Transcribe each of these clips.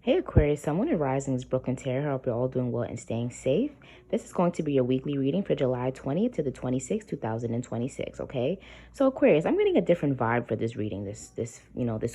Hey Aquarius, Sun, and Rising is Brooklyn Terror. I hope you're all doing well and staying safe. This is going to be your weekly reading for July 20th to the 26th, 2026, okay? So Aquarius, I'm getting a different vibe for this reading this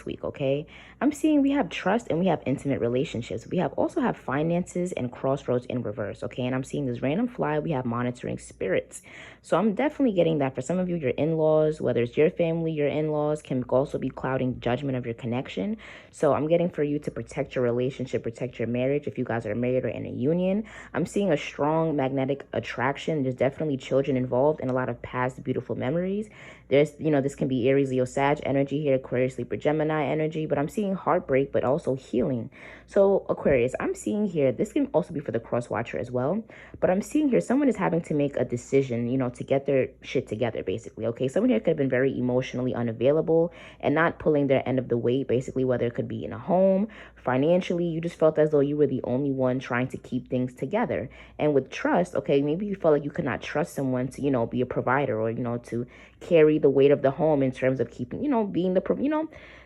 week, okay? I'm seeing we have trust and we have intimate relationships. We also have finances and crossroads in reverse, okay? And I'm seeing this random fly, we have monitoring spirits. So I'm definitely getting that for some of you, your in-laws, whether it's your family, your in-laws can also be clouding judgment of your connection. So I'm getting for you to protect your relationship, protect your marriage if you guys are married or in a union. I'm seeing a strong magnetic attraction. There's definitely children involved and a lot of past beautiful memories. This can be Aries, Leo, Sag energy here, Aquarius, Libra, Gemini energy, but I'm seeing heartbreak, but also healing. So Aquarius, I'm seeing here, this can also be for the cross watcher as well, but I'm seeing here someone is having to make a decision, to get their shit together, basically, okay? Someone here could have been very emotionally unavailable and not pulling their end of the weight, basically, whether it could be in a home, financially, you just felt as though you were the only one trying to keep things together. And with trust, okay, maybe you felt like you could not trust someone to, be a provider or, to carry the weight of the home in terms of keeping, being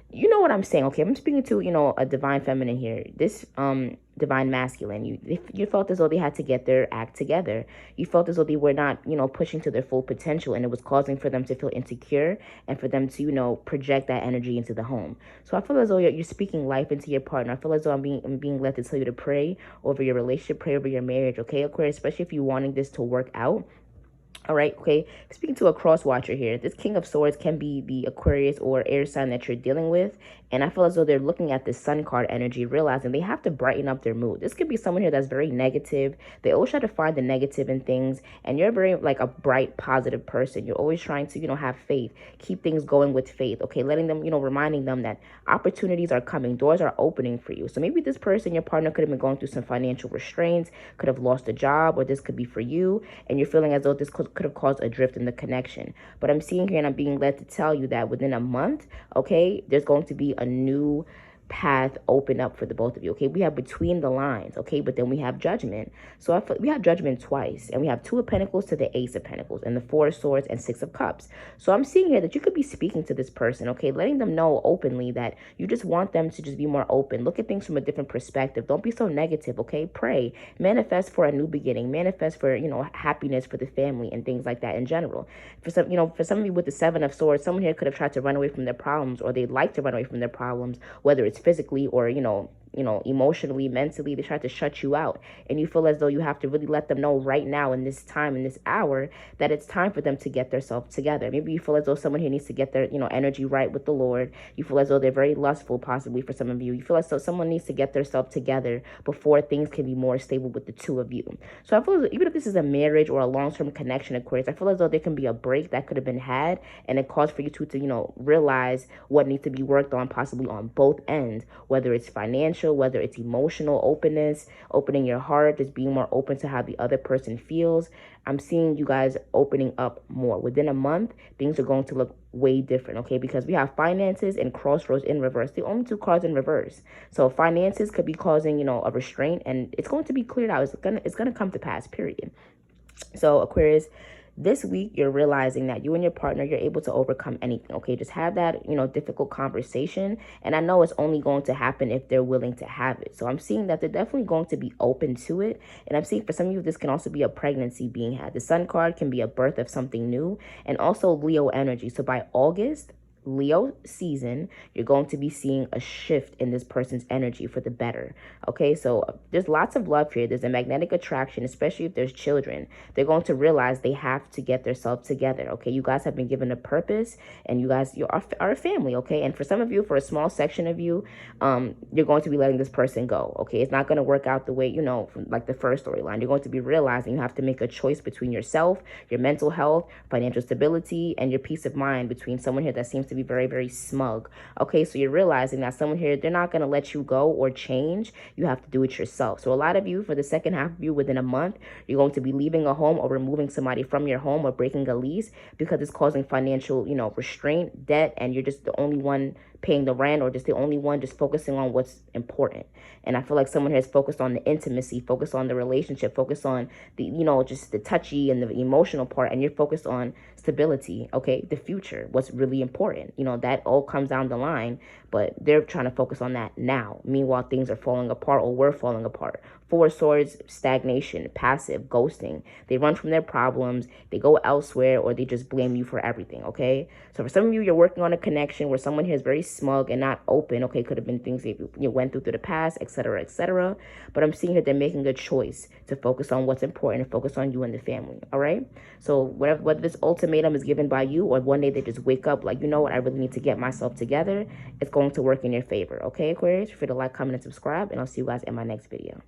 you know what I'm saying, okay? I'm speaking to, a divine feminine here. This divine masculine. You felt as though they had to get their act together. You felt as though they were not, pushing to their full potential, and it was causing for them to feel insecure and for them to, project that energy into the home. So I feel as though you're speaking life into your partner. I feel as though I'm being led to tell you to pray over your relationship, pray over your marriage, okay, Aquarius, especially if you're wanting this to work out. All right, okay. Speaking to a cross watcher here, this King of Swords can be the Aquarius or air sign that you're dealing with. And I feel as though they're looking at the Sun card energy, realizing they have to brighten up their mood. This could be someone here that's very negative. They always try to find the negative in things. And you're very like a bright, positive person. You're always trying to, have faith, keep things going with faith. Okay, letting them, reminding them that opportunities are coming, doors are opening for you. So maybe this person, your partner, could have been going through some financial restraints, could have lost a job, or this could be for you. And you're feeling as though this could have caused a drift in the connection. But I'm seeing here and I'm being led to tell you that within a month, okay, there's going to be a new path open up for the both of you. Okay, we have between the lines, okay, but then we have judgment. So we have judgment twice, and we have 2 of Pentacles to the Ace of Pentacles and the 4 of Swords and 6 of Cups. So I'm seeing here that you could be speaking to this person, okay, letting them know openly that you just want them to just be more open, look at things from a different perspective. Don't be so negative, okay? Pray, manifest for a new beginning, manifest for, happiness for the family and things like that in general. For some of you with the 7 of Swords, someone here could have tried to run away from their problems, or they'd like to run away from their problems, whether it's physically or emotionally, mentally. They try to shut you out, and you feel as though you have to really let them know right now in this time, in this hour, that it's time for them to get themselves together. Maybe you feel as though someone here needs to get their energy right with the Lord. You feel as though they're very lustful, possibly for some of you. You feel as though someone needs to get themselves together before things can be more stable with the 2 of you. So I feel as though, even if this is a marriage or a long-term connection, Aquarius, I feel as though there can be a break that could have been had, and it calls for you to realize what needs to be worked on, possibly on both ends, whether it's financial, whether it's emotional openness, opening your heart, just being more open to how the other person feels. I'm seeing you guys opening up more. Within a month, things are going to look way different, okay? Because we have finances and crossroads in reverse. The only 2 cards in reverse. So finances could be causing, a restraint, and it's going to be cleared out. It's gonna come to pass, period. So Aquarius, this week, you're realizing that you and your partner, you're able to overcome anything, okay? Just have that, difficult conversation. And I know it's only going to happen if they're willing to have it. So I'm seeing that they're definitely going to be open to it. And I'm seeing for some of you, this can also be a pregnancy being had. The Sun card can be a birth of something new, and also Leo energy. So by August, Leo season, you're going to be seeing a shift in this person's energy for the better. Okay, so there's lots of love here. There's a magnetic attraction, especially if there's children. They're going to realize they have to get themselves together. Okay, you guys have been given a purpose, and you guys are a family. Okay, and for some of you, for a small section of you, you're going to be letting this person go. Okay, it's not going to work out the way, like the first storyline. You're going to be realizing you have to make a choice between yourself, your mental health, financial stability, and your peace of mind, between someone here that seems to be very, very smug. Okay, so you're realizing that someone here, they're not going to let you go or change. You have to do it yourself. So a lot of you, for the second half of you, within a month, you're going to be leaving a home or removing somebody from your home or breaking a lease because it's causing financial, restraint, debt, and you're just the only one paying the rent, or just the only one just focusing on what's important. And I feel like someone has focused on the intimacy, focused on the relationship, focused on the, just the touchy and the emotional part, and you're focused on stability, okay, the future, what's really important. That all comes down the line. but they're trying to focus on that now. Meanwhile, things are falling apart or were falling apart. Four of Swords, stagnation, passive, ghosting. They run from their problems, they go elsewhere, or they just blame you for everything, okay? So for some of you, you're working on a connection where someone here is very smug and not open, okay? Could have been things that you went through the past, etc., etc. But I'm seeing that they're making a choice to focus on what's important and focus on you and the family, all right? So whether this ultimatum is given by you or one day they just wake up like, you know what, I really need to get myself together, it's going to work in your favor, okay, Aquarius? Feel free to like, comment, and subscribe, and I'll see you guys in my next video.